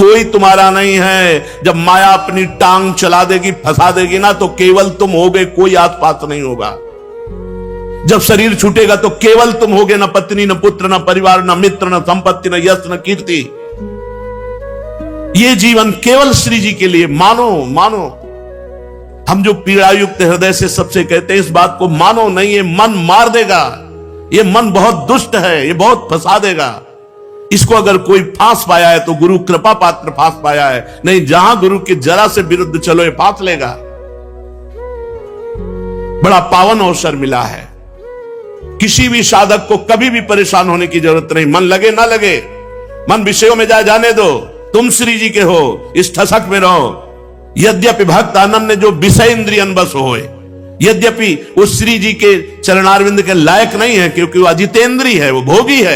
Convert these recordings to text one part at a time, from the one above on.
कोई तुम्हारा नहीं है। जब माया अपनी टांग चला देगी, फंसा देगी ना, तो केवल तुम होगे, कोई आसपास नहीं होगा। जब शरीर छूटेगा तो केवल तुम होगे, न पत्नी, न पुत्र, न परिवार, न मित्र, न संपत्ति, न यश, न कीर्ति। ये जीवन केवल श्री जी के लिए। मानो मानो, हम जो पीड़ायुक्त हृदय से सबसे कहते हैं इस बात को, मानो नहीं, ये मन मार देगा, ये मन बहुत दुष्ट है, ये बहुत फंसा देगा। इसको अगर कोई फांस पाया है तो गुरु कृपा पात्र फांस पाया है, नहीं जहां गुरु के जरा से विरुद्ध चलो ये फांस लेगा। बड़ा पावन अवसर मिला है। किसी भी साधक को कभी भी परेशान होने की जरूरत नहीं। मन लगे ना लगे, मन विषयों में जाने दो, तुम श्री जी के हो, इस ठसक में रहो। यद्यपि भक्त आनंद जो विषय इंद्रियन बस होए, यद्यपि उस श्री जी के चरणारविंद के लायक नहीं है, क्योंकि वो अजितेंद्री है, वो भोगी है,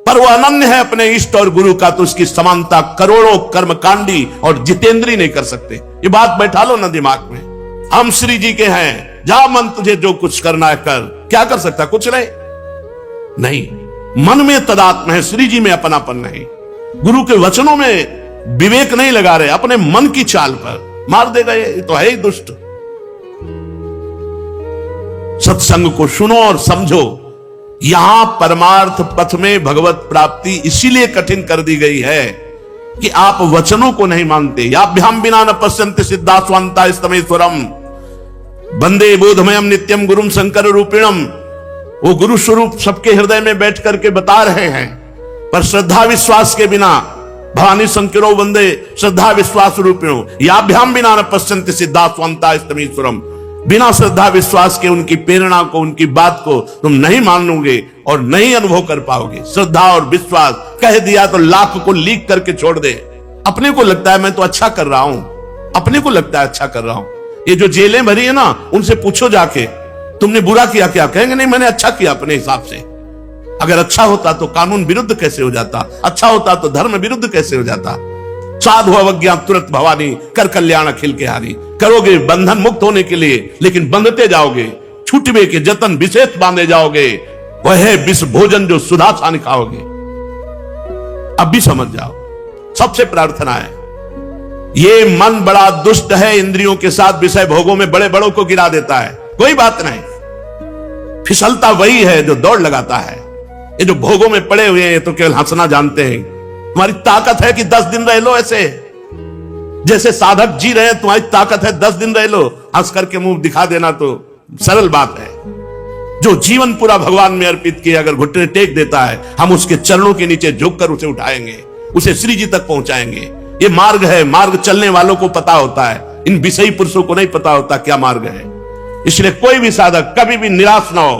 पर वो अनन्य है अपने इष्ट और गुरु का, तो उसकी समानता करोड़ों कर्मकांडी और जितेंद्री नहीं कर सकते। ये बात बैठा लो ना दिमाग में। हम श्री जी के हैं, जा मन तुझे जो कुछ करना है कर। क्या कर सकता? कुछ नहीं। मन में तदात्म है, श्री जी में अपनापन नहीं। गुरु के वचनों में विवेक नहीं लगा रहे, अपने मन की चाल पर मार देगा। ये तो है ही दुष्ट। सत्संग को सुनो और समझो। यहां परमार्थ पथ में भगवत प्राप्ति इसीलिए कठिन कर दी गई है कि आप वचनों को नहीं मानते। याभ्याम बिना न पश्यन्ति सिद्धा स्वांता स्तमेश्वरम वंदे बोधमयम नित्यम गुरुम शंकर रूपिणम। वो गुरु स्वरूप सबके हृदय में बैठ करके बता रहे हैं, पर श्रद्धा विश्वास के बिना भवानी शंकरो वंदे श्रद्धा विश्वास रूपिणो याभ्याम बिना न पश्यन्ति सिद्धा स्वांता स्तमेश्वरम। बिना श्रद्धा विश्वास के उनकी प्रेरणा को, उनकी बात को तुम नहीं मानोगे और नहीं अनुभव कर पाओगे। श्रद्धा और विश्वास कह दिया तो लाख को लीक करके छोड़ दे। अपने को लगता है मैं तो अच्छा कर रहा हूं, अपने को लगता है अच्छा कर रहा हूं। ये जो जेलें भरी है ना, उनसे पूछो जाके तुमने बुरा किया क्या, कहेंगे नहीं मैंने अच्छा किया अपने हिसाब से। अगर अच्छा होता तो कानून विरुद्ध कैसे हो जाता, अच्छा होता तो धर्म विरुद्ध कैसे हो जाता। साधु अवज्ञा तुरंत भवानी कर कल्याण अखिल के हारी। करोगे बंधन मुक्त होने के लिए, लेकिन बंधते जाओगे, छूटवे के जतन विशेष बांधे जाओगे। वह है विष भोजन जो सुधा सान खाओगे। अब भी समझ जाओ। सबसे प्रार्थना है, ये मन बड़ा दुष्ट है, इंद्रियों के साथ विषय भोगों में बड़े बड़ों को गिरा देता है। कोई बात नहीं, फिसलता वही है जो दौड़ लगाता है। ये जो भोगों में पड़े हुए हैं तो केवल हंसना जानते हैं। तुम्हारी ताकत है कि 10 दिन रह लो ऐसे, जैसे साधक जी रहे हैं, तुम्हारी ताकत है 10 दिन रह लो। हंस करके मुंह दिखा देना तो सरल बात है। जो जीवन पूरा भगवान में अर्पित किया, अगर घुटने टेक देता है, हम उसके चरणों के नीचे झुककर उसे उठाएंगे, उसे श्री जी तक पहुंचाएंगे। ये मार्ग है, मार्ग चलने वालों को पता होता है, इन विषयी पुरुषों को नहीं पता होता क्या मार्ग है। इसलिए कोई भी साधक कभी भी निराश ना हो।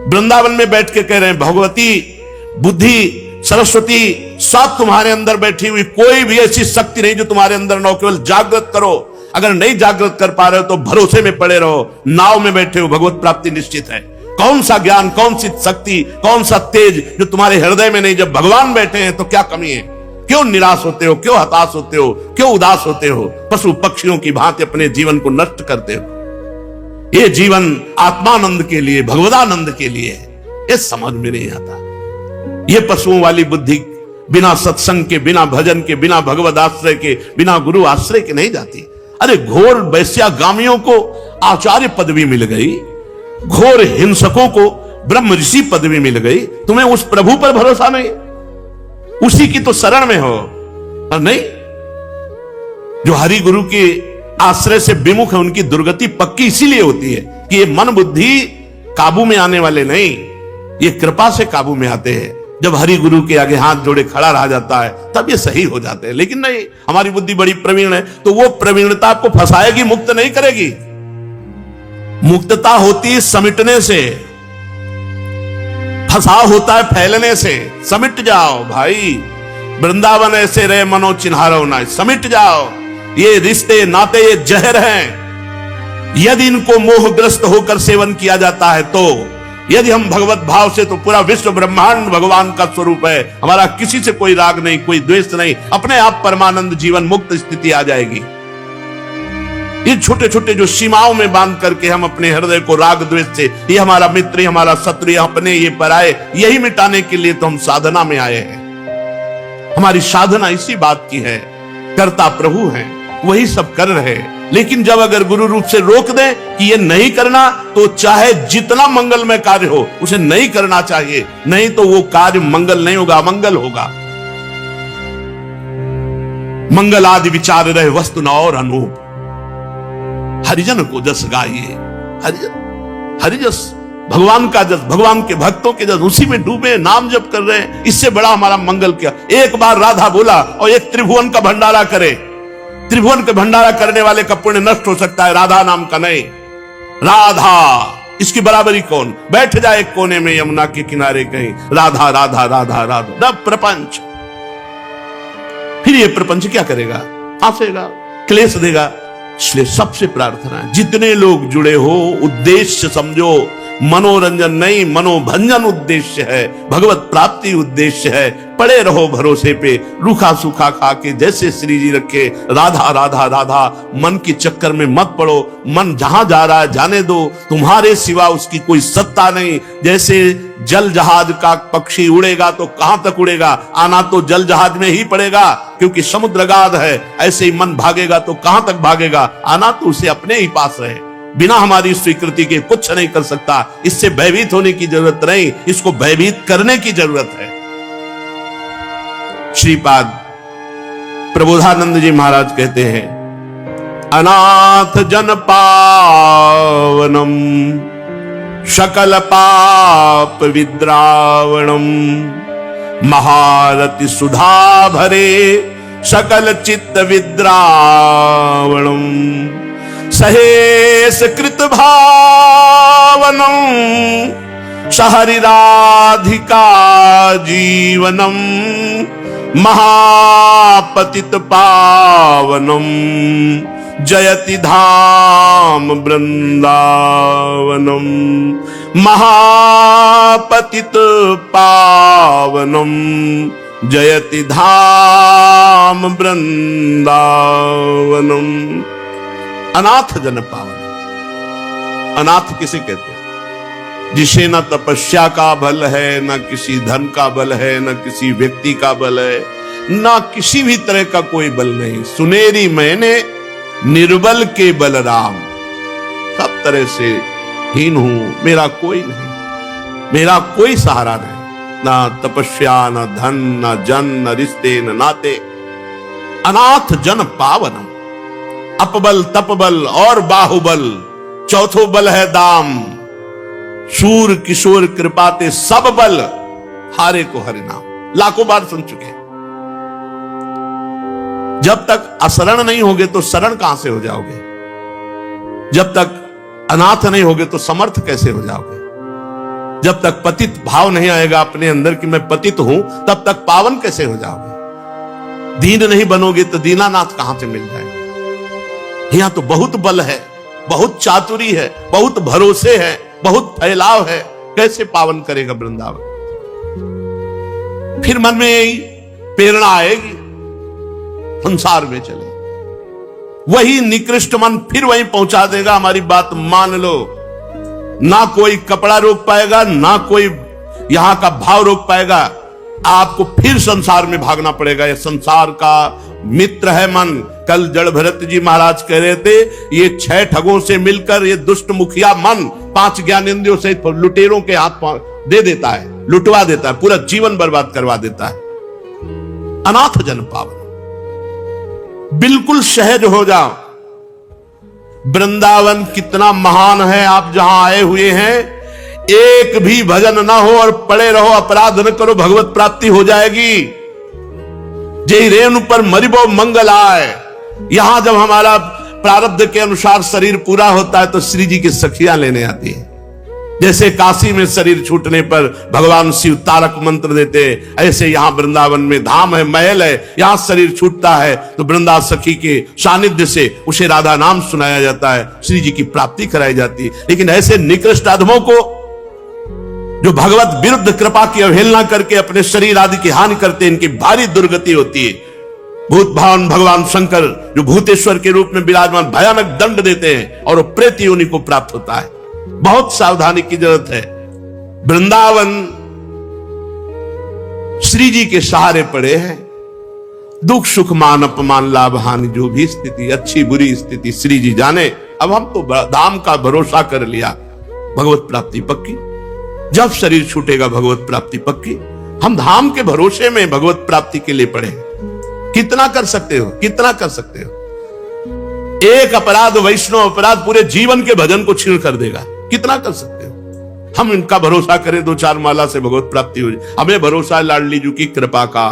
वृंदावन में बैठ के कह रहे हैं, भगवती बुद्धि सरस्वती सब तुम्हारे अंदर बैठी हुई, कोई भी ऐसी शक्ति नहीं जो तुम्हारे अंदर ना हो, केवल जागृत करो। अगर नहीं जागृत कर पा रहे हो तो भरोसे में पड़े रहो, नाव में बैठे हो, भगवत प्राप्ति निश्चित है। कौन सा ज्ञान, कौन सी शक्ति, कौन सा तेज जो तुम्हारे हृदय में नहीं, जब भगवान बैठे हैं तो क्या कमी है। क्यों निराश होते हो, क्यों हताश होते हो, क्यों उदास होते हो, पशु पक्षियों की भांति अपने जीवन को नष्ट करते हो। ये जीवन आत्मानंद के लिए, भगवदानंद के लिए है। ये समझ में नहीं आता। ये पशुओं वाली बुद्धि बिना सत्संग के, बिना भजन के, बिना भगवद आश्रय के, बिना गुरु आश्रय के नहीं जाती। अरे घोर वैश्यागामियों को आचार्य पदवी मिल गई, घोर हिंसकों को ब्रह्म ऋषि पदवी मिल गई। तुम्हें उस प्रभु पर भरोसा नहीं, उसी की तो शरण में हो। और नहीं, जो हरि गुरु के आश्रय से विमुख है उनकी दुर्गति पक्की इसीलिए होती है कि ये मन बुद्धि काबू में आने वाले नहीं, ये कृपा से काबू में आते हैं। जब हरि गुरु के आगे हाथ जोड़े खड़ा रहा जाता है तब ये सही हो जाते हैं। लेकिन नहीं, हमारी बुद्धि बड़ी प्रवीण है तो वो प्रवीणता आपको फंसाएगी, मुक्त नहीं करेगी। मुक्तता होती है समिटने से, फंसाव होता है फैलने से। समिट जाओ भाई, वृंदावन ऐसे रहे मनो चिन्हारो ना, समिट जाओ। ये रिश्ते नाते ये जहर हैं। यदि इनको मोहग्रस्त होकर सेवन किया जाता है तो, यदि हम भगवत भाव से, तो पूरा विश्व ब्रह्मांड भगवान का स्वरूप है। हमारा किसी से कोई राग नहीं, कोई द्वेष नहीं, अपने आप परमानंद जीवन मुक्त स्थिति आ जाएगी। ये छोटे छोटे जो सीमाओं में बांध करके हम अपने हृदय को राग द्वेष से, ये हमारा मित्र, ये हमारा शत्रु, ये अपने, ये पराये, यही मिटाने के लिए तो हम साधना में आए हैं। हमारी साधना इसी बात की है, कर्ता प्रभु हैं, वही सब कर रहे हैं। लेकिन जब अगर गुरु रूप से रोक दें कि ये नहीं करना, तो चाहे जितना मंगलमय कार्य हो उसे नहीं करना चाहिए, नहीं तो वो कार्य मंगल नहीं होगा, अमंगल होगा। मंगल आदि विचार रहे वस्तु न और अनूप, हरिजन को जस गाइए। हरिजन, हरिजस, भगवान का जस, भगवान के भक्तों के जस, उसी में डूबे, नाम जप कर रहे हैं। इससे बड़ा हमारा मंगल क्या। एक बार राधा बोला और एक त्रिभुवन का भंडारा करे। त्रिभुवन का भंडारा करने वाले का पुण्य नष्ट हो सकता है, राधा नाम का नहीं। राधा, इसकी बराबरी कौन। बैठ जाए एक कोने में यमुना के किनारे कहीं, राधा राधा राधा राधा, न प्रपंच। फिर ये प्रपंच क्या करेगा, फांसेगा, क्लेश देगा। इसलिए सबसे प्रार्थना है, जितने लोग जुड़े हो, उद्देश्य समझो, मनोरंजन नहीं मनोभंजन उद्देश्य है, भगवत प्राप्ति उद्देश्य है। पड़े रहो भरोसे पे, रूखा सूखा खा के जैसे श्री जी रखे, राधा राधा राधा। मन के चक्कर में मत पड़ो, मन जहां जा रहा है जाने दो, तुम्हारे सिवा उसकी कोई सत्ता नहीं। जैसे जल जहाज का पक्षी उड़ेगा तो कहां तक उड़ेगा, आना तो जल जहाज में ही पड़ेगा, क्योंकि समुद्र गाध है। ऐसे ही मन भागेगा तो कहां तक भागेगा, आना तो उसे अपने ही पास है। बिना हमारी स्वीकृति के कुछ नहीं कर सकता। इससे भयभीत होने की जरूरत नहीं, इसको भयभीत करने की जरूरत है। श्रीपाद प्रबोधानंद जी महाराज कहते हैं, अनाथ जन पावनम सकल पाप विद्रावणम महारति सुधा भरे सकल चित्त विद्रावणम सहेस कृत भावनम सहरिराधिका जीवनम महापतित पावनम जयति धाम वृंदावनम महापतित पावनम जयति धाम वृंदावनम। अनाथ जन पावन, अनाथ किसे कहते हैं? जिसे न तपस्या का बल है, न किसी धन का बल है, न किसी व्यक्ति का बल है, न किसी भी तरह का कोई बल नहीं। सुनेरी मैंने निर्बल के बलराम, सब तरह से हीन हूं, मेरा कोई नहीं, मेरा कोई सहारा नहीं। ना तपस्या, न धन, न जन, न रिश्ते, न नाते। अनाथ जन पावनम, अपबल तपबल और बाहुबल, चौथो बल है दाम। सूर किशोर कृपाते सब बल, हारे को हरि नाम। लाखों बार सुन चुके हैं। जब तक असरण नहीं होगे तो शरण कहां से हो जाओगे? जब तक अनाथ नहीं होगे तो समर्थ कैसे हो जाओगे? जब तक पतित भाव नहीं आएगा अपने अंदर कि मैं पतित हूं, तब तक पावन कैसे हो जाओगे? दीन नहीं बनोगे तो दीनानाथ कहां से मिल जाएगा? यहां तो बहुत बल है, बहुत चातुरी है, बहुत भरोसे है, बहुत फैलाव है। कैसे पावन करेगा वृंदावन? फिर मन में यही प्रेरणा आएगी, संसार में चले। वही निकृष्ट मन फिर वहीं पहुंचा देगा। हमारी बात मान लो, ना कोई कपड़ा रोक पाएगा, ना कोई यहां का भाव रोक पाएगा। आपको फिर संसार में भागना पड़ेगा। यह संसार का मित्र है मन। कल जड़ भरत जी महाराज कह रहे थे, ये 6 ठगों से मिलकर ये दुष्ट मुखिया मन 5 ज्ञानेंद्रियों से लुटेरों के हाथ दे देता है, लुटवा देता है, पूरा जीवन बर्बाद करवा देता है। अनाथ जन पावन, बिल्कुल सहज हो जाओ। वृंदावन कितना महान है। आप जहां आए हुए हैं, एक भी भजन ना हो और पड़े रहो, अपराध न करो, भगवत प्राप्ति हो जाएगी। जय रेणु पर मरिबो मंगल आए। यहां जब हमारा प्रारब्ध के अनुसार शरीर पूरा होता है तो श्री जी की सखियां लेने आती है। जैसे काशी में शरीर छूटने पर भगवान शिव तारक मंत्र देते, ऐसे यहां वृंदावन में धाम है, महल है, यहां शरीर छूटता है तो वृंदा सखी के सानिध्य से उसे राधा नाम सुनाया जाता है, श्री जी की प्राप्ति कराई जाती है। लेकिन ऐसे निकृष्ट अधमों को, जो भगवत विरुद्ध कृपा की अवहेलना करके अपने शरीर आदि की हानि करते, इनकी भारी दुर्गति होती है। भूत भावन भगवान शंकर जो भूतेश्वर के रूप में विराजमान भयानक दंड देते हैं और वो प्रेत योनि को प्राप्त होता है। बहुत सावधानी की जरूरत है। वृंदावन श्री जी के सहारे पड़े हैं, दुख सुख मान अपमान लाभ हानि जो भी स्थिति, अच्छी बुरी स्थिति श्री जी जाने। अब हम तो धाम का भरोसा कर लिया, भगवत प्राप्ति पक्की। जब शरीर छूटेगा भगवत प्राप्ति पक्की। हम धाम के भरोसे में भगवत प्राप्ति के लिए पड़े। कितना कर सकते हो, कितना कर सकते हो? एक अपराध, वैष्णव अपराध पूरे जीवन के भजन को छीन कर देगा। कितना कर सकते हो? हम इनका भरोसा करें, 2-4 माला से भगवत प्राप्ति हो जाए। हमें भरोसा है लाडली जी की कृपा का,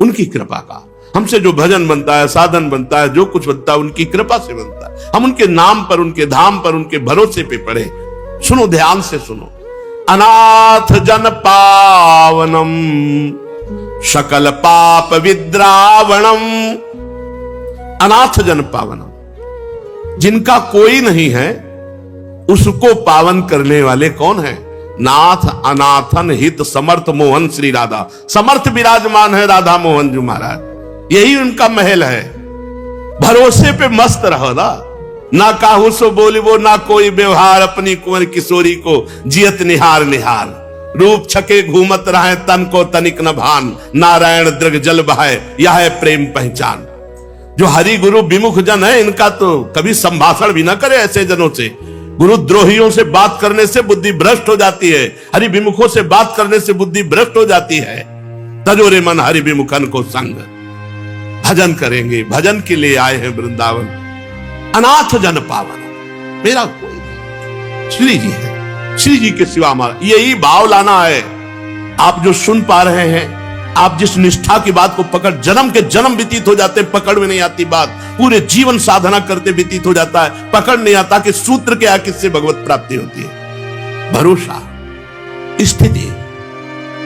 उनकी कृपा का। हमसे जो भजन बनता है, साधन बनता है, जो कुछ बनता है उनकी कृपा से बनता है। हम उनके नाम पर, उनके धाम पर, उनके भरोसे पे पड़े। सुनो, ध्यान से सुनो। अनाथ जन पावनम सकल पाप विद्रावणम। अनाथ जन पावनम, जिनका कोई नहीं है उसको पावन करने वाले कौन है? नाथ अनाथन हित समर्थ मोहन श्री राधा। समर्थ विराजमान है राधा मोहन जी महाराज, यही उनका महल है। भरोसे पे मस्त रहो ना काहू सो बोलिबो ना कोई व्यवहार, अपनी कुंवर किशोरी को जियत निहार निहार। रूप छके घूमत रहे तन को तनिक न भान, नारायण दृग जल बहाए यह है प्रेम पहचान। जो हरि गुरु विमुख जन है इनका तो कभी संभाषण भी ना करे ऐसे जनों से। गुरु द्रोहियों से बात करने से बुद्धि भ्रष्ट हो जाती है, हरि विमुखों से बात करने से बुद्धि भ्रष्ट हो जाती है। तजोरे मन हरि विमुखन को संग। भजन करेंगे, भजन के लिए आए हैं वृंदावन। अनाथ जन पावन, मेरा कोई नहीं, श्री जी है। श्री जी के सिवा हमारा, यही भाव लाना है। आप जो सुन पा रहे हैं, आप जिस निष्ठा की बात को पकड़, जन्म के जन्म व्यतीत हो जाते, पकड़ में नहीं आती बात। पूरे जीवन साधना करते व्यतीत हो जाता है, पकड़ नहीं आता कि सूत्र क्या, किससे भगवत प्राप्ति होती है। भरोसा, स्थिति,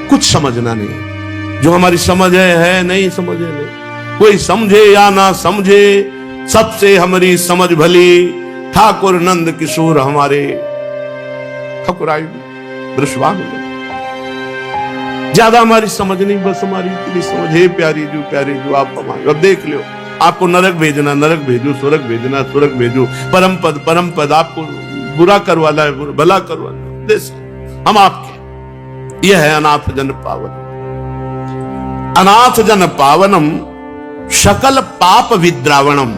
कुछ समझना नहीं। जो हमारी समझ है नहीं, समझ है नहीं। कोई समझे या ना समझे, सबसे हमारी समझ भली। ठाकुर नंद किशोर हमारे ठाकुर आयु वृषभान हो गए। ज्यादा हमारी समझ नहीं, बस हमारी इतनी समझ है। प्यारी जो आप हमारे, अब देख लो, आपको नरक भेजना नरक भेजो, स्वर्ग भेजना स्वर्ग भेजो, परम पद आपको बुरा करवाना है भला करवाना देश, हम आपके। यह है अनाथ जन पावन। अनाथ जन पावनम सकल पाप विद्रावणम।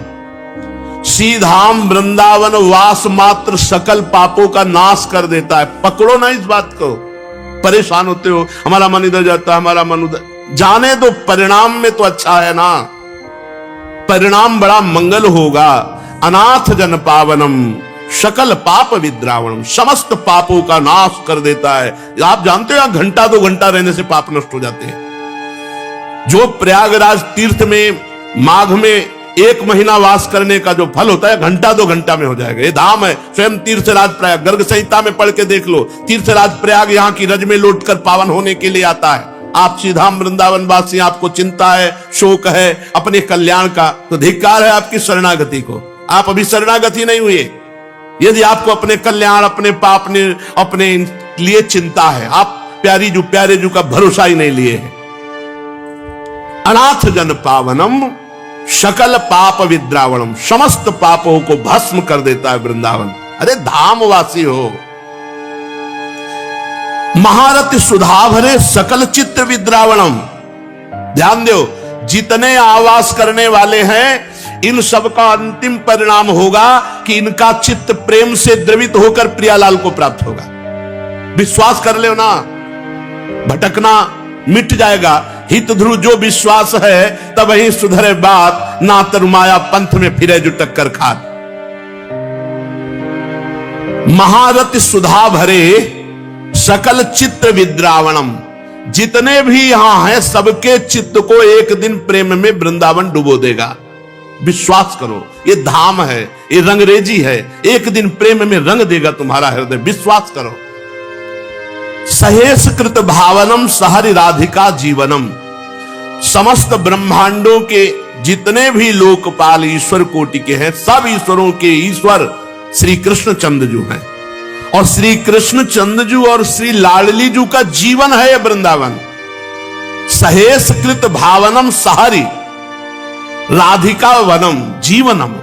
सीधाम वृंदावन वास मात्र सकल पापों का नाश कर देता है। पकड़ो ना इस बात को। परेशान होते हो, हमारा मन इधर जाता है, हमारा मन उधर, जाने दो। परिणाम में तो अच्छा है ना, परिणाम बड़ा मंगल होगा। अनाथ जन पावनम सकल पाप विद्रावणम, समस्त पापों का नाश कर देता है। आप जानते हो 1-2 घंटा रहने से पाप नष्ट हो जाते हैं। जो प्रयागराज तीर्थ में माघ में 1 महीना वास करने का जो फल होता है 1-2 घंटा में हो जाएगा। ये धाम है स्वयं तीर्थराज प्रयाग। गर्ग संहिता में पढ़ के देख लो, तीर्थराज प्रयाग यहाँ की रज में लौटकर पावन होने के लिए आता है। आप सीधाम वृंदावन वासी, आपको चिंता है, शोक है अपने कल्याण का, तो धिक्कार है आपकी शरणागति को। आप अभी शरणागति नहीं हुए। यदि आपको अपने कल्याण, अपने पाप ने अपने लिए चिंता है, आप प्यारे जू का भरोसा ही नहीं लिए है। अनाथ जन पावनम सकल पाप विद्रावणम, समस्त पापों को भस्म कर देता है वृंदावन। अरे धामवासी हो। महारथी सुधा भरे सकल चित्त विद्रावणम। ध्यान दो, जितने आवास करने वाले हैं इन सब का अंतिम परिणाम होगा कि इनका चित्त प्रेम से द्रवित होकर प्रियालाल को प्राप्त होगा। विश्वास कर ले ना, भटकना मिट जाएगा। हित ध्रुव जो विश्वास है तब ही सुधरे बात, ना तरुमाया पंथ में फिरे जो टक्कर खात। महारथी सुधा भरे सकल चित्त विद्रावणम। जितने भी यहां हैं सबके चित्त को एक दिन प्रेम में वृंदावन डुबो देगा। विश्वास करो, ये धाम है, ये रंगरेजी है। एक दिन प्रेम में रंग देगा तुम्हारा हृदय, विश्वास करो। सहेस कृत भावनम सहरि राधिका जीवनम। समस्त ब्रह्मांडों के जितने भी लोकपाल ईश्वर कोटि के हैं, सब ईश्वरों के ईश्वर श्री कृष्ण चंद्रजू हैं। और श्री कृष्ण चंद्रजू और श्री लाडली जू का जीवन है यह वृंदावन। सहेस कृत भावनम सहरि राधिका वनम जीवनम।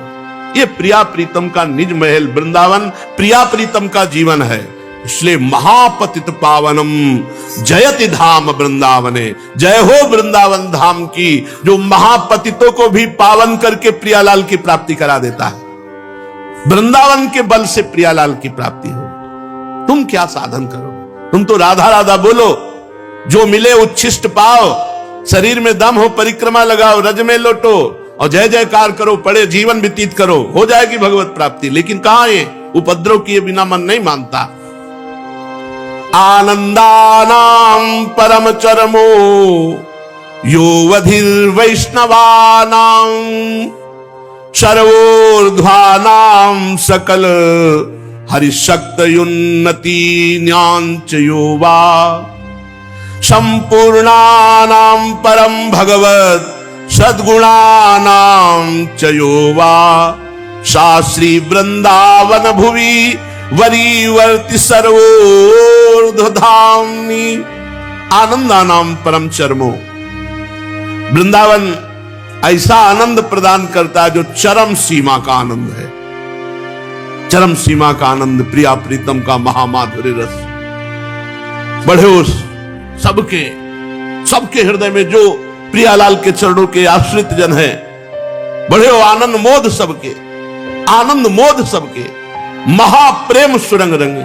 ये प्रिया प्रीतम का निज महल वृंदावन, प्रिया प्रीतम का जीवन है। इसलिए महापतित पावनम जयति धाम वृंदावने, जय हो वृंदावन धाम की, जो महापतितों को भी पावन करके प्रियालाल की प्राप्ति करा देता है। वृंदावन के बल से प्रियालाल की प्राप्ति हो। तुम क्या साधन करो, तुम तो राधा राधा बोलो, जो मिले उच्छिष्ट पाओ, शरीर में दम हो परिक्रमा लगाओ, रज में लौटो और जय जयकार करो, पड़े जीवन व्यतीत करो, हो जाएगी भगवत प्राप्ति। लेकिन कहां ये उपद्रव किए बिना मन नहीं मानता। आनंदानाम परम चरमो यो वधिर वैष्णवानाम सर्वोर्ध्वानाम सकल हरिशक्तयुन्नति न्यांच यो वा संपूर्णानाम परम भगवत सद्गुणानाम च यो वा शास्त्री वृंदावन भुवि वरीवर्ति सर्वोर्ध्वधाम्नि। आनंदानाम परम चरमो, वृंदावन ऐसा आनंद प्रदान करता है जो चरम सीमा का आनंद है। चरम सीमा का आनंद प्रिया प्रीतम का महामाधुर्य रस। बढ़े उस सबके हृदय में जो प्रियालाल के चरणों के आश्रित जन है, बढ़े हो आनंद मोद सबके, आनंद मोद सबके, महाप्रेम सुरंग रंगी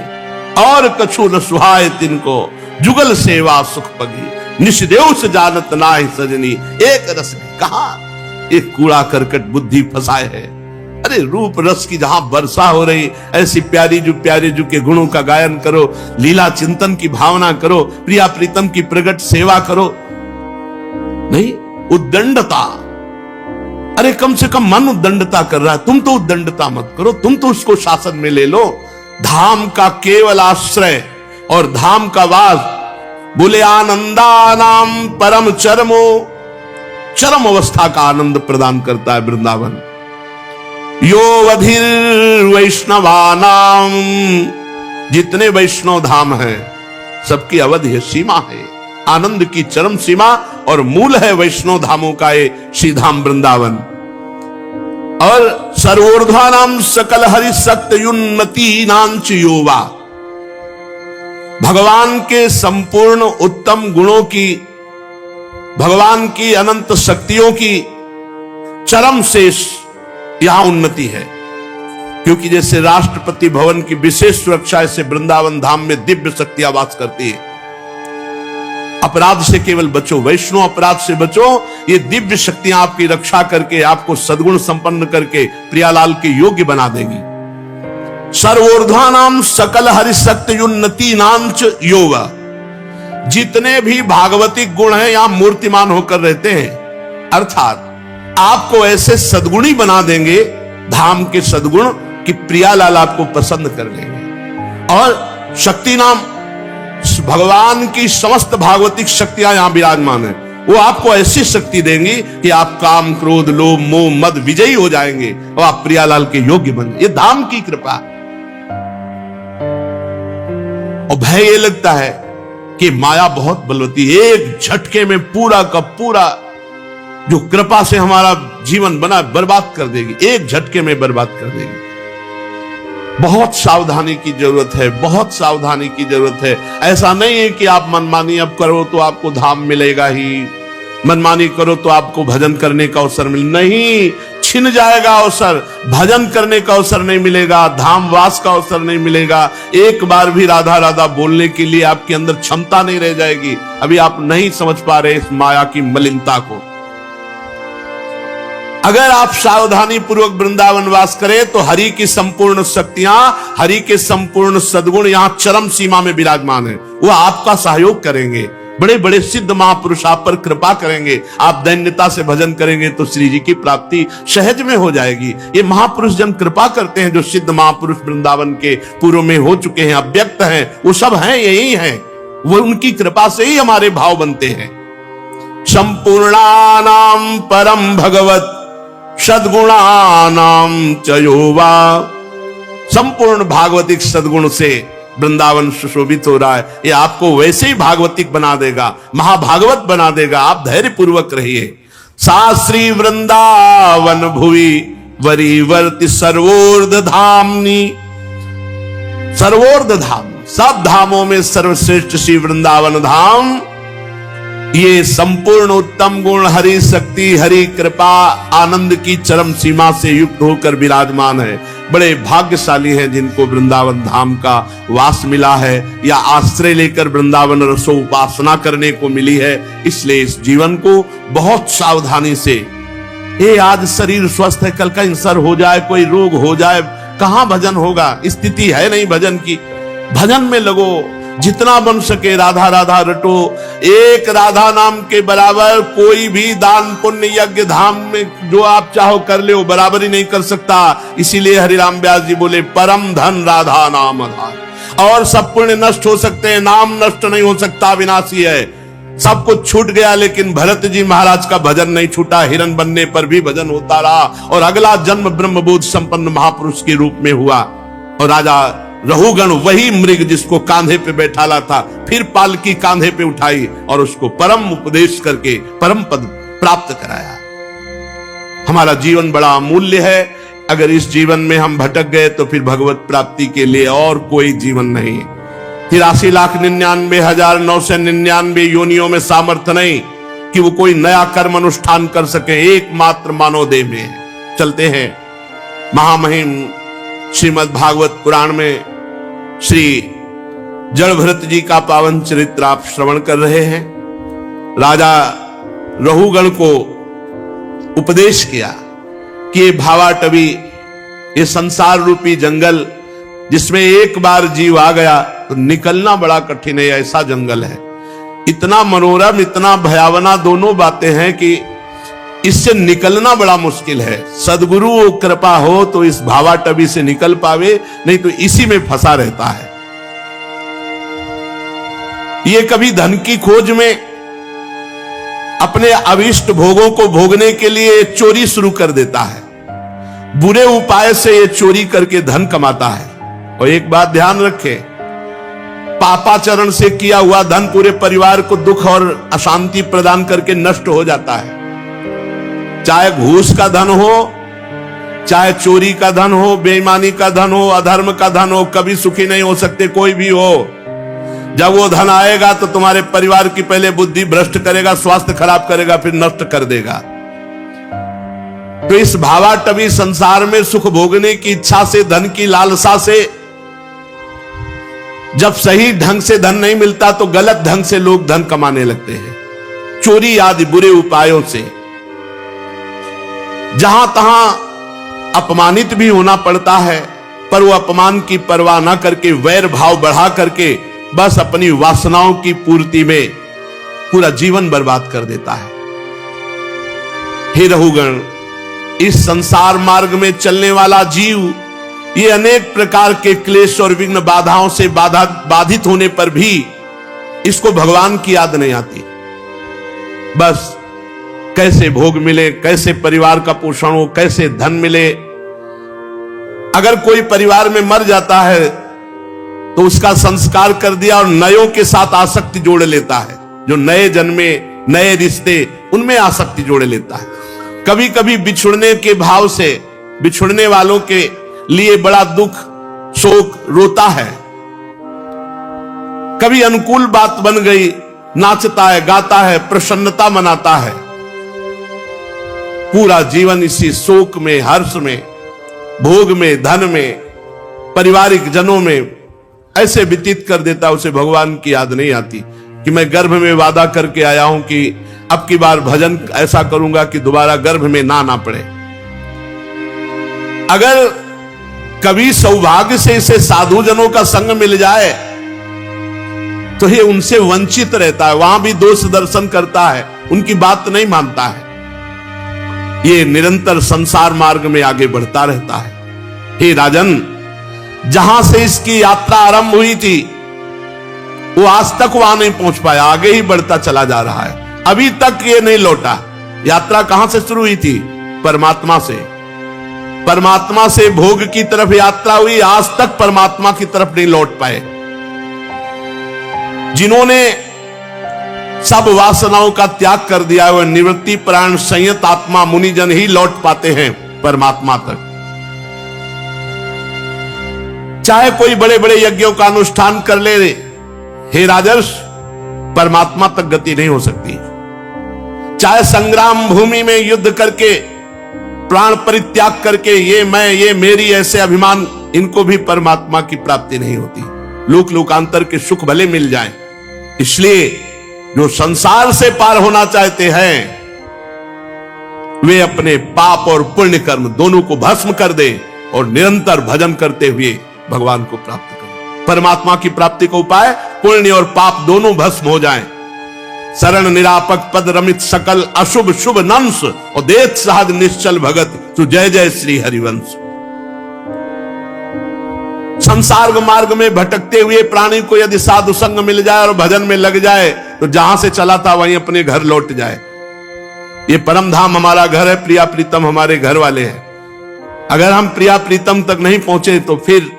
और कछु न सुहाय तिनको, जुगल सेवा सुख पगी, निष्देव से जानत नाहि सजनी, एक रस कहा एक कूड़ा करकट बुद्धि फंसाए है। अरे रूप रस की जहां वर्षा हो रही, ऐसी प्यारी जो के गुणों का गायन करो, लीला चिंतन की भावना करो, प्रिया प्रीतम की प्रगट सेवा करो। नहीं उद्दंडता, अरे कम से कम मन उद्दंडता कर रहा है, तुम तो उद्दंडता मत करो, तुम तो उसको शासन में ले लो। धाम का केवल आश्रय और धाम का वास, बोले आनंदानाम परम चरमो, चरम अवस्था का आनंद प्रदान करता है वृंदावन। यो वधिर वैष्णवानाम, जितने वैष्णव धाम हैं सबकी अवधि है, सीमा है, आनंद की चरम सीमा और मूल है वैष्णव धामों का ये श्रीधाम वृंदावन। और सर्वोर्ध्वानाम सकल हरि शक्तयुन्नति नांच योवा, भगवान के संपूर्ण उत्तम गुणों की, भगवान की अनंत शक्तियों की चरम शेष यहां उन्नति है। क्योंकि जैसे राष्ट्रपति भवन की विशेष सुरक्षा से वृंदावन धाम में दिव्य शक्तियां वास करती है। अपराध से केवल बचो, वैष्णव अपराध से बचो, ये दिव्य शक्तियां आपकी रक्षा करके, आपको सद्गुण संपन्न करके प्रियालाल के योग्य बना देगी। सर्वोर्ध्वानाम सकल हरिशक्तयुन्नति नांच योगा, जितने भी भागवतिक गुण हैं यहां मूर्तिमान होकर रहते हैं, अर्थात आपको ऐसे सद्गुणी बना देंगे, धाम के सद्गुण कि प्रियालाल आपको पसंद कर लेंगे। और शक्ति नाम, भगवान की समस्त भागवतिक शक्तियां यहां विराजमान है, वो आपको ऐसी शक्ति देंगी कि आप काम क्रोध लोभ मोह मद विजयी हो जाएंगे और आप प्रियालाल के योग्य बन। ये धाम की कृपा। और भय ये लगता है कि माया बहुत बलवती, एक झटके में पूरा का पूरा जो कृपा से हमारा जीवन बना बर्बाद कर देगी, एक झटके में बर्बाद कर देगी। बहुत सावधानी की जरूरत है, बहुत सावधानी की जरूरत है। ऐसा नहीं है कि आप मनमानी अब करो तो आपको धाम मिलेगा ही, मनमानी करो तो आपको भजन करने का अवसर नहीं, छिन जाएगा अवसर, भजन करने का अवसर नहीं मिलेगा, धाम वास का अवसर नहीं मिलेगा। एक बार भी राधा राधा बोलने के लिए आपके अंदर क्षमता नहीं रह जाएगी। अभी आप नहीं समझ पा रहे इस माया की मलिनता को। अगर आप सावधानी पूर्वक वृंदावन वास करें तो हरि की संपूर्ण शक्तियां, हरि के संपूर्ण सद्गुण यहां चरम सीमा में विराजमान है। वो आपका सहयोग करेंगे, बड़े बड़े सिद्ध महापुरुष आप पर कृपा करेंगे। आप दैन्यता से भजन करेंगे तो श्री जी की प्राप्ति सहज में हो जाएगी। ये महापुरुष जन कृपा करते हैं, जो सिद्ध महापुरुष वृंदावन के पूर्व में हो चुके हैं, अव्यक्त हैं, वो सब हैं, यही हैं। वो उनकी कृपा से ही हमारे भाव बनते हैं। संपूर्णानाम परम भगवत सद्गुणानाम चयोवा, संपूर्ण भागवतिक सद्गुण से वृंदावन सुशोभित हो रहा है। ये आपको वैसे ही भागवतिक बना देगा, महाभागवत बना देगा। आप धैर्य पूर्वक रहिए। शास्त्री वृंदावन भुवि वरीवर्ति सर्वोर्ध धामनी, सर्वोर्ध धाम, सब धामों में सर्वश्रेष्ठ श्री वृंदावन धाम, ये संपूर्ण उत्तम गुण, हरि शक्ति, हरि कृपा, आनंद की चरम सीमा से युक्त होकर विराजमान है। बड़े भाग्यशाली हैं जिनको वृंदावन धाम का वास मिला है या आश्रय लेकर वृंदावन रसो उपासना करने को मिली है। इसलिए इस जीवन को बहुत सावधानी से, ये आज शरीर स्वस्थ है, कल कैंसर हो जाए, कोई रोग हो जाए, कहां भजन होगा? स्थिति है नहीं भजन की। भजन में लगो, जितना बन सके राधा राधा रटो। एक राधा नाम के बराबर कोई भी दान पुण्य यज्ञ धाम में जो आप चाहो कर ले, वो बराबरी नहीं कर सकता। इसीलिए हरिराम व्यास जी बोले परम धन राधा नाम आधार। और सब पुण्य नष्ट हो सकते हैं, नाम नष्ट नहीं हो सकता, विनाशी है। सब कुछ छूट गया, लेकिन भरत जी महाराज का भजन नहीं छूटा। हिरण बनने पर भी भजन होता रहा और अगला जन्म ब्रह्मबोध संपन्न महापुरुष के रूप में हुआ। और राजा रहुगण वही मृग जिसको कांधे पे बैठाला था, फिर पालकी कांधे पे उठाई और उसको परम उपदेश करके परम पद प्राप्त कराया। हमारा जीवन बड़ा अमूल्य है। अगर इस जीवन में हम भटक गए तो फिर भगवत प्राप्ति के लिए और कोई जीवन नहीं। 83,99,999 योनियों में सामर्थ्य नहीं कि वो कोई नया कर्म अनुष्ठान कर सके। एकमात्र मानव देह में चलते हैं। महामहिम श्रीमद् भागवत पुराण में श्री जड़भरत जी का पावन चरित्र आप श्रवण कर रहे हैं। राजा रहुगण को उपदेश किया कि ये भावाटवी, ये संसार रूपी जंगल जिसमें एक बार जीव आ गया तो निकलना बड़ा कठिन है, ऐसा जंगल है। इतना मनोरम, इतना भयावना दोनों बातें हैं कि इससे निकलना बड़ा मुश्किल है। सदगुरु कृपा हो तो इस भावाटवी से निकल पावे, नहीं तो इसी में फंसा रहता है। ये कभी धन की खोज में अपने अभिष्ट भोगों को भोगने के लिए चोरी शुरू कर देता है। बुरे उपाय से ये चोरी करके धन कमाता है। और एक बात ध्यान रखें, पापाचरण से किया हुआ धन पूरे परिवार को दुख और अशांति प्रदान करके नष्ट हो जाता है। चाहे घूस का धन हो, चाहे चोरी का धन हो, बेईमानी का धन हो, अधर्म का धन हो, कभी सुखी नहीं हो सकते कोई भी हो। जब वो धन आएगा तो तुम्हारे परिवार की पहले बुद्धि भ्रष्ट करेगा, स्वास्थ्य खराब करेगा, फिर नष्ट कर देगा। तो इस भावाटवी संसार में सुख भोगने की इच्छा से, धन की लालसा से, जब सही ढंग से धन नहीं मिलता तो गलत ढंग से लोग धन कमाने लगते हैं, चोरी आदि बुरे उपायों से। जहां तहां अपमानित भी होना पड़ता है, पर वो अपमान की परवाह ना करके वैर भाव बढ़ा करके बस अपनी वासनाओं की पूर्ति में पूरा जीवन बर्बाद कर देता है। हे रहुगण, इस संसार मार्ग में चलने वाला जीव ये अनेक प्रकार के क्लेश और विघ्न बाधाओं से बाधित होने पर भी इसको भगवान की याद नहीं आती। बस कैसे भोग मिले, कैसे परिवार का पोषण हो, कैसे धन मिले। अगर कोई परिवार में मर जाता है तो उसका संस्कार कर दिया और नयों के साथ आसक्ति जोड़ लेता है। जो नए जन्मे, नए रिश्ते, उनमें आसक्ति जोड़ लेता है। कभी कभी बिछुड़ने के भाव से बिछुड़ने वालों के लिए बड़ा दुख, शोक, रोता है। कभी अनुकूल बात बन गई, नाचता है, गाता है, प्रसन्नता मनाता है। पूरा जीवन इसी शोक में, हर्ष में, भोग में, धन में, पारिवारिक जनों में ऐसे व्यतीत कर देता। उसे भगवान की याद नहीं आती कि मैं गर्भ में वादा करके आया हूं कि अब की बार भजन ऐसा करूंगा कि दोबारा गर्भ में ना पड़े। अगर कभी सौभाग्य से इसे साधु जनों का संग मिल जाए तो ये उनसे वंचित रहता है, वहां भी दोष दर्शन करता है, उनकी बात नहीं मानता है। ये निरंतर संसार मार्ग में आगे बढ़ता रहता है। हे राजन, जहां से इसकी यात्रा आरंभ हुई थी वो आज तक वहां नहीं पहुंच पाया, आगे ही बढ़ता चला जा रहा है। अभी तक ये नहीं लौटा। यात्रा कहां से शुरू हुई थी? परमात्मा से। परमात्मा से भोग की तरफ यात्रा हुई, आज तक परमात्मा की तरफ नहीं लौट पाए। जिन्होंने सब वासनाओं का त्याग कर दिया, वह निवृत्ति प्राण संयत आत्मा मुनिजन ही लौट पाते हैं परमात्मा तक। चाहे कोई बड़े बड़े यज्ञों का अनुष्ठान कर ले, हे राजर्ष, परमात्मा तक गति नहीं हो सकती। चाहे संग्राम भूमि में युद्ध करके, प्राण परित्याग करके, ये मैं, ये मेरी, ऐसे अभिमान, इनको भी परमात्मा की प्राप्ति नहीं होती। लोक लोकांतर के सुख भले मिल जाएं, इसलिए जो संसार से पार होना चाहते हैं वे अपने पाप और पुण्य कर्म दोनों को भस्म कर दे और निरंतर भजन करते हुए भगवान को प्राप्त करें। परमात्मा की प्राप्ति का उपाय पुण्य और पाप दोनों भस्म हो जाएं। शरण निरापक पद रमित सकल अशुभ शुभ नंस और देत सहज निश्चल भगत तू जय जय श्री हरिवंश। संसार मार्ग में भटकते हुए प्राणी को यदि साधु संग मिल जाए और भजन में लग जाए तो जहां से चला था वहीं अपने घर लौट जाए। ये परम धाम हमारा घर है, प्रिया प्रीतम हमारे घर वाले हैं। अगर हम प्रिया प्रीतम तक नहीं पहुंचे तो फिर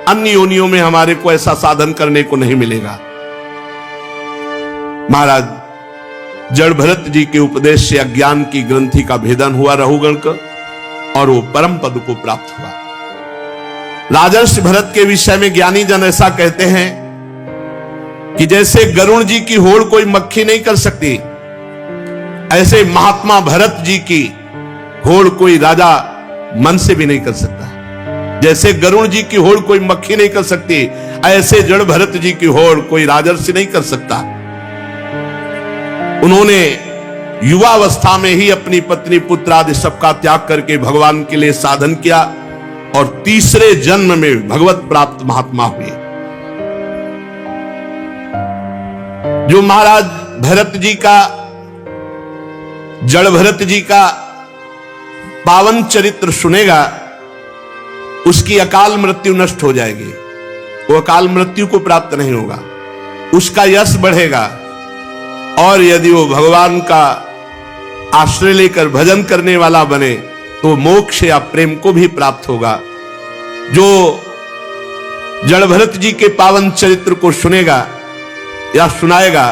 अन्य योनियों में हमारे को ऐसा साधन करने को नहीं मिलेगा। महाराज जड़ भरत जी के उपदेश से अज्ञान की ग्रंथि का भेदन हुआ रहुगण का और वो परम पद को प्राप्त हुआ। राजर्षि भरत के विषय में ज्ञानी जन ऐसा कहते हैं कि जैसे गरुण जी की होड़ कोई मक्खी नहीं कर सकती, ऐसे महात्मा भरत जी की होड़ कोई राजा मन से भी नहीं कर सकता। जैसे गरुण जी की होड़ कोई मक्खी नहीं कर सकती, ऐसे जड़ भरत जी की होड़ कोई राजर्षि नहीं कर सकता। उन्होंने युवावस्था में ही अपनी पत्नी पुत्र आदि सबका त्याग करके भगवान के लिए साधन किया और तीसरे जन्म में भगवत प्राप्त महात्मा हुए। जो महाराज भरत जी का, जड़ भरत जी का पावन चरित्र सुनेगा उसकी अकाल मृत्यु नष्ट हो जाएगी, वो अकाल मृत्यु को प्राप्त नहीं होगा, उसका यश बढ़ेगा और यदि वो भगवान का आश्रय लेकर भजन करने वाला बने तो मोक्ष या प्रेम को भी प्राप्त होगा। जो जड़ भरत जी के पावन चरित्र को सुनेगा या सुनाएगा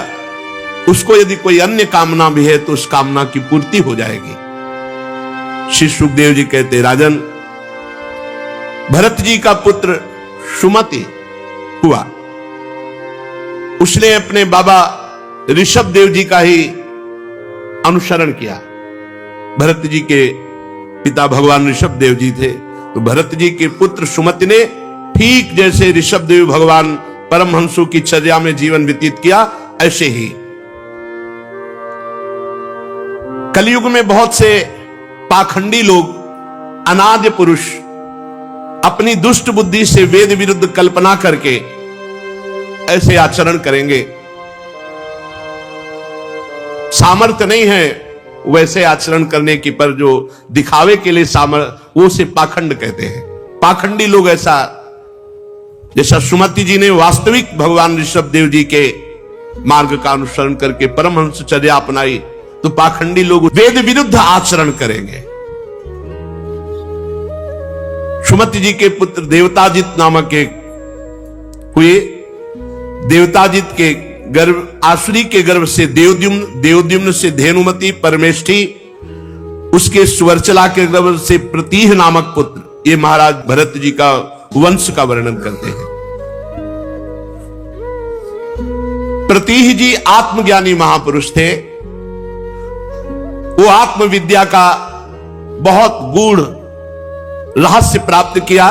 उसको यदि कोई अन्य कामना भी है तो उस कामना की पूर्ति हो जाएगी। श्री सुखदेव जी कहते, राजन भरत जी का पुत्र सुमति हुआ, उसने अपने बाबा ऋषभ देव जी का ही अनुसरण किया। भरत जी के पिता भगवान ऋषभ देव जी थे, तो भरत जी के पुत्र सुमति ने ठीक जैसे ऋषभ देव भगवान परमहंसों की चर्या में जीवन व्यतीत किया, ऐसे ही कलयुग में बहुत से पाखंडी लोग, अनाद्य पुरुष अपनी दुष्ट बुद्धि से वेद विरुद्ध कल्पना करके ऐसे आचरण करेंगे। सामर्थ्य नहीं है वैसे आचरण करने की, पर जो दिखावे के लिए सामर्थ्य, वो से पाखंड कहते हैं। पाखंडी लोग ऐसा, जैसा सुमति जी ने वास्तविक भगवान ऋषभ देव जी के मार्ग का अनुसरण करके परमहंसचर्या अपनाई, तो पाखंडी लोग वेद विरुद्ध आचरण करेंगे। सुमति जी के पुत्र देवताजित नामक एक हुए। देवताजित के गर्भ, आसुरी के गर्भ से देवद्युम्न, देवद्युम्न से धेनुमति परमेष्ठी, उसके स्वर्चला के गर्भ से प्रतीह नामक पुत्र। ये महाराज भरत जी का वंश का वर्णन करते हैं। प्रतीह जी आत्मज्ञानी महापुरुष थे। वो आत्मविद्या का बहुत गूढ़ रहस्य प्राप्त किया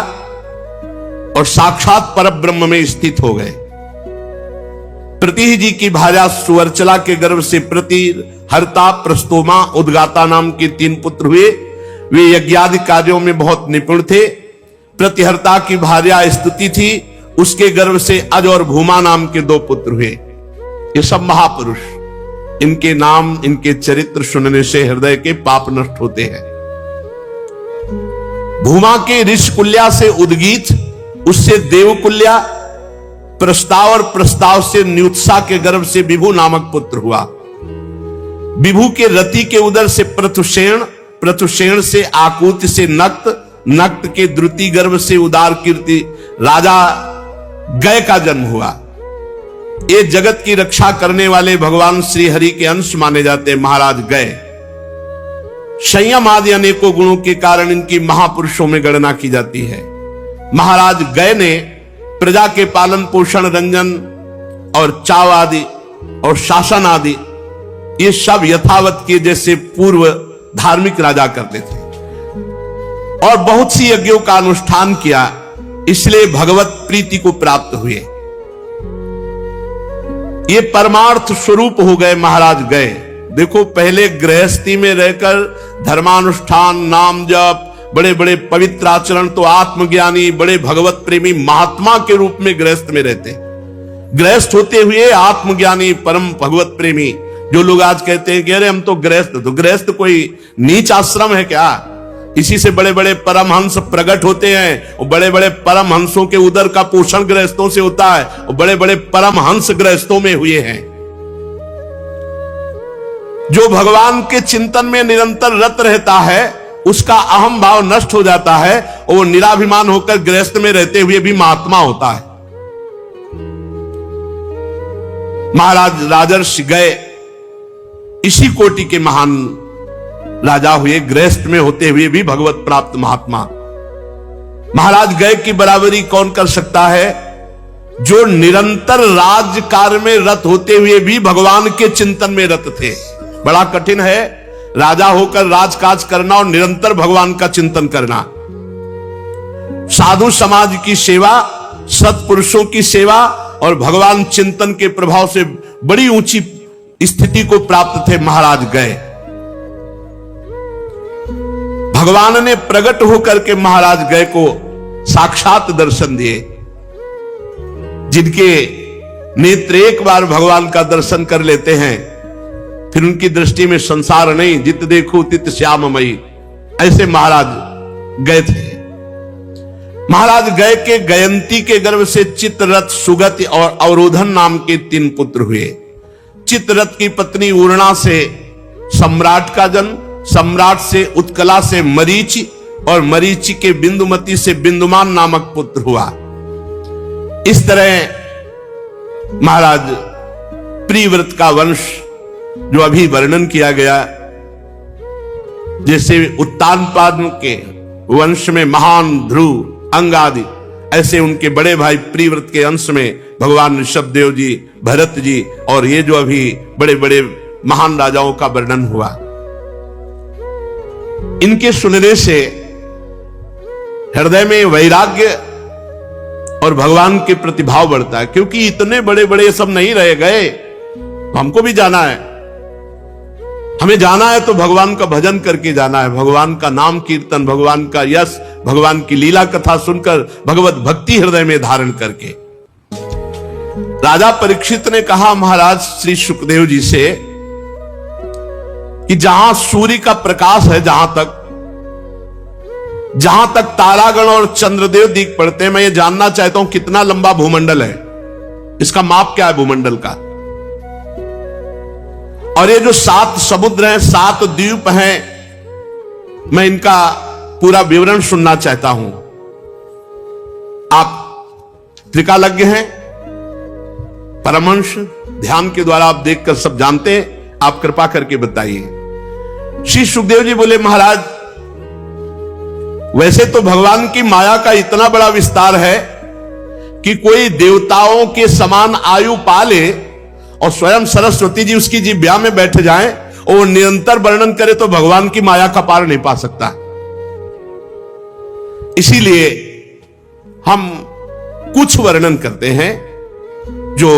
और साक्षात परब्रह्म में स्थित हो गए। प्रतीह जी की भार्या सुवर्चला के गर्भ से प्रतीर, हर्ता, प्रस्तोमा, उद्गाता नाम के 3 पुत्र हुए। वे यज्ञादि कार्यों में बहुत निपुण थे। प्रतिहर्ता की भार्या स्तुति थी, उसके गर्भ से अज और भूमा नाम के 2 पुत्र हुए। ये सब महापुरुष, इनके नाम, इनके चरित्र सुनने से हृदय के पाप नष्ट होते हैं। भूमा के ऋषकुल्या से उद्गीत, उससे देवकुल्या, प्रस्ताव और प्रस्ताव से न्युत्सा के गर्भ से विभु नामक पुत्र हुआ। विभु के रति के उदर से प्रथुषेण, प्रथुषेण से आकूति से नक्त, नक्त के द्रुति गर्भ से उदार कीर्ति राजा गय का जन्म हुआ। ये जगत की रक्षा करने वाले भगवान श्री हरि के अंश माने जाते हैं महाराज गए। संयम आदि अनेकों गुणों के कारण इनकी महापुरुषों में गणना की जाती है। महाराज गय ने प्रजा के पालन पोषण, रंजन और चाव आदि और शासन आदि ये सब यथावत के जैसे पूर्व धार्मिक राजा करते थे और बहुत सी यज्ञों का अनुष्ठान किया, इसलिए भगवत प्रीति को प्राप्त हुए। ये परमार्थ स्वरूप हो गए महाराज गए। देखो, पहले गृहस्थी में रहकर धर्मानुष्ठान, नाम जप, बड़े बड़े पवित्र आचरण, तो आत्मज्ञानी, बड़े भगवत प्रेमी महात्मा के रूप में गृहस्थ में रहते। गृहस्थ होते हुए आत्मज्ञानी, परम भगवत प्रेमी। जो लोग आज कहते हैं कि अरे हम तो गृहस्थ कोई नीच आश्रम है क्या? इसी से बड़े बड़े परमहंस प्रकट होते हैं और बड़े बड़े परमहंसों के उदर का पोषण गृहस्थों से होता है और बड़े बड़े परमहंस गृहस्थों में हुए हैं। जो भगवान के चिंतन में निरंतर रत रहता है उसका अहम भाव नष्ट हो जाता है और वो निराभिमान होकर गृहस्थ में रहते हुए भी महात्मा होता है। महाराज राजर्षि गए इसी कोटि के महान राजा हुए, गृहस्थ में होते हुए भी भगवत प्राप्त महात्मा। महाराज गए की बराबरी कौन कर सकता है? जो निरंतर राज कार्य में रत होते हुए भी भगवान के चिंतन में रत थे। बड़ा कठिन है राजा होकर राजकाज करना और निरंतर भगवान का चिंतन करना। साधु समाज की सेवा, सत्पुरुषों की सेवा और भगवान चिंतन के प्रभाव से बड़ी ऊंची स्थिति को प्राप्त थे महाराज गए। भगवान ने प्रकट होकर के महाराज गए को साक्षात दर्शन दिए। जिनके नेत्र एक बार भगवान का दर्शन कर लेते हैं फिर उनकी दृष्टि में संसार नहीं, जित देखो तित श्याममयी, ऐसे महाराज गए थे। महाराज गए के गयंती के गर्भ से चित्ररथ, सुगति और अवरोधन नाम के 3 पुत्र हुए। चित्ररथ की पत्नी उर्णा से सम्राट का जन्म, सम्राट से उत्कला से मरीचि और मरीचि के बिंदुमती से बिंदुमान नामक पुत्र हुआ। इस तरह महाराज प्रियव्रत का वंश जो अभी वर्णन किया गया, जैसे उत्तानपाद के वंश में महान ध्रुव, अंग आदि, ऐसे उनके बड़े भाई प्रियव्रत के अंश में भगवान ऋषभदेव जी, भरत जी और ये जो अभी बड़े बड़े महान राजाओं का वर्णन हुआ। इनके सुनने से हृदय में वैराग्य और भगवान के प्रति भाव बढ़ता है, क्योंकि इतने बड़े बड़े सब नहीं रह गए, हमको भी जाना है। हमें जाना है तो भगवान का भजन करके जाना है, भगवान का नाम कीर्तन, भगवान का यश, भगवान की लीला कथा सुनकर भगवत भक्ति हृदय में धारण करके। राजा परीक्षित ने कहा महाराज श्री सुखदेव जी से कि जहां सूर्य का प्रकाश है, जहां तक तारागण और चंद्रदेव दिख पड़ते हैं, मैं ये जानना चाहता हूं कितना लंबा भूमंडल है, इसका माप क्या है भूमंडल का। और ये जो 7 समुद्र हैं, 7 द्वीप हैं, मैं इनका पूरा विवरण सुनना चाहता हूं। आप त्रिकालज्ञ हैं, परमहंस, ध्यान के द्वारा आप देखकर सब जानते हैं, आप कृपा करके बताइए। श्री सुखदेव जी बोले महाराज वैसे तो भगवान की माया का इतना बड़ा विस्तार है कि कोई देवताओं के समान आयु पाले और स्वयं सरस्वती जी उसकी जिह्वा में बैठ जाएं और निरंतर वर्णन करे तो भगवान की माया का पार नहीं पा सकता। इसीलिए हम कुछ वर्णन करते हैं जो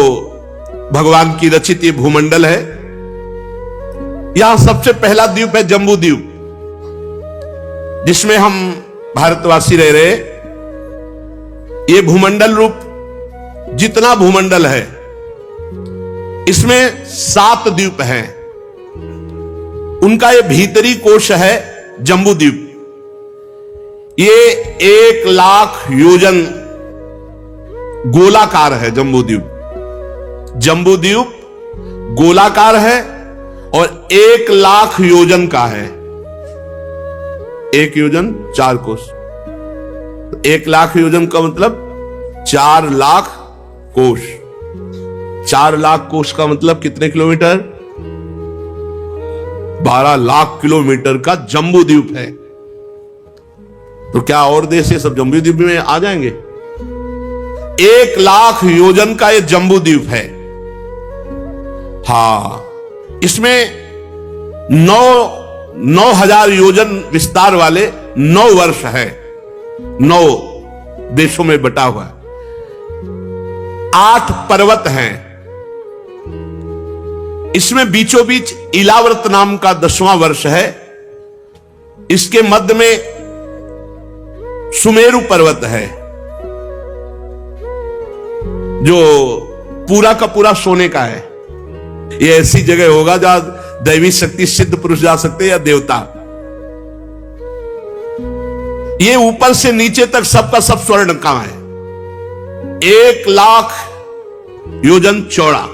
भगवान की रचित ये भूमंडल है। यहां सबसे पहला द्वीप है जम्बू द्वीप, जिसमें हम भारतवासी रह रहे। ये भूमंडल रूप जितना भूमंडल है इसमें 7 द्वीप हैं। उनका ये भीतरी कोश है जम्बू द्वीप। ये 1 लाख योजन गोलाकार है जम्बू द्वीप। जम्बू द्वीप गोलाकार है और 1 लाख योजन का है। 1 योजन 4 कोस, 1 लाख योजन का मतलब 4 लाख कोस। 4 लाख कोस का मतलब कितने किलोमीटर? 12 लाख किलोमीटर का जम्बू द्वीप है। तो क्या और देश ये सब जम्बू द्वीप में आ जाएंगे? 1,00,000 योजन का ये जम्बू द्वीप है। हाँ, इसमें 9,000 योजन विस्तार वाले 9 वर्ष है, 9 देशों में बटा हुआ है। 8 पर्वत हैं। इसमें बीचों बीच इलाव्रत नाम का 10वां वर्ष है। इसके मध्य में सुमेरु पर्वत है, जो पूरा का पूरा सोने का है। ये ऐसी जगह होगा जहां दैवी शक्ति सिद्ध पुरुष जा सकते हैं या देवता। ये ऊपर से नीचे तक सबका सब स्वर्ण का है। 1,00,000 योजन चौड़ा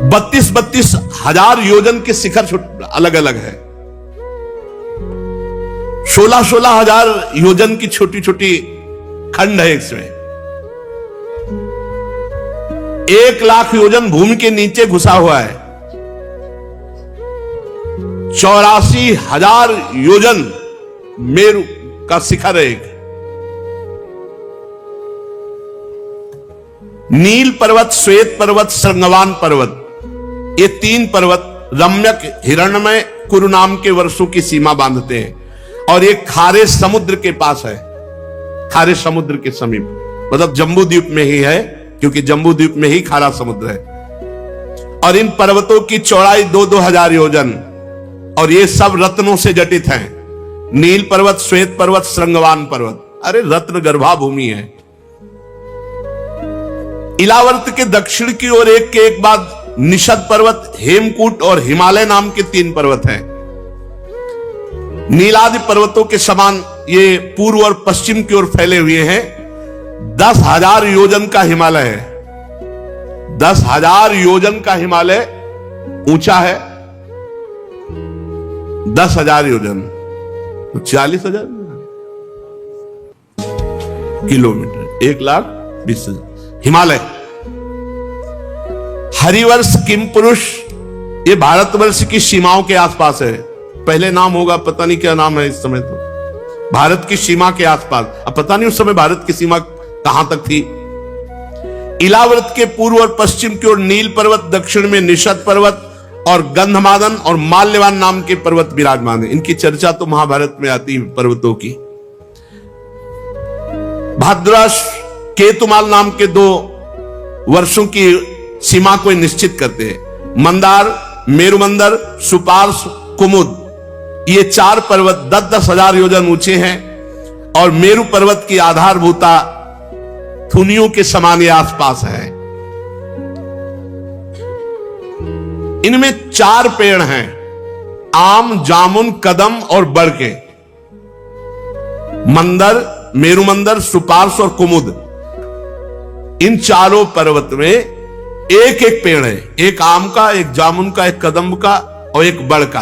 32 हजार योजन के शिखर अलग अलग है। 16 हजार योजन की छोटी छोटी खंड है इसमें। 1,00,000 योजन भूमि के नीचे घुसा हुआ है। 84,000 योजन मेरु का शिखर है एक। नील पर्वत, श्वेत पर्वत, श्रृंगवान पर्वत, ये 3 पर्वत रम्यक हिरण्मय कुरु नाम के वर्षों की सीमा बांधते हैं। और ये खारे समुद्र के पास है, खारे समुद्र के समीप, मतलब जम्बू द्वीप में ही है, क्योंकि जम्बू द्वीप में ही खारा समुद्र है। और इन पर्वतों की चौड़ाई 2-2 हजार योजन, और ये सब रत्नों से जटित हैं। नील पर्वत, श्वेत पर्वत, श्रृंगवान पर्वत, अरे रत्न गर्भा भूमि है। इलावर्त के दक्षिण की ओर एक के एक बाद निषद पर्वत, हेमकूट और हिमालय नाम के 3 पर्वत हैं। नीलादि पर्वतों के समान ये पूर्व और पश्चिम की ओर फैले हुए हैं। 10,000 योजन का हिमालय है। 10,000 योजन का हिमालय ऊंचा है। 10,000 योजन 40,000 किलोमीटर, 1,20,000 हिमालय। हरिवर्ष किमपुरुष, ये भारतवर्ष की सीमाओं के आसपास है। पहले नाम होगा, पता नहीं क्या नाम है इस समय, तो भारत की सीमा के आसपास। अब पता नहीं उस समय भारत की सीमा कहां तक थी। इलाव्रत के पूर्व और पश्चिम की ओर नील पर्वत, दक्षिण में निषद पर्वत और गंधमादन और माल्यवान नाम के पर्वत विराजमान है। इनकी चर्चा तो महाभारत में आती है पर्वतों की। भाद्रस, केतुमाल नाम के 2 वर्षों की सीमा को निश्चित करते हैं। मंदार, मेरुमंदर, सुपार्श, कुमुद, ये 4 पर्वत 10-10 हजार योजन ऊंचे हैं। और मेरु पर्वत की आधारभूता थुनियों के समान ये आसपास है। इनमें 4 पेड़ हैं, आम, जामुन, कदम और बरके। मंदर, मेरुमंदर, सुपार्श और कुमुद, इन चारों पर्वत में एक एक पेड़ है। एक आम का, एक जामुन का, एक कदम का और एक बड़ का।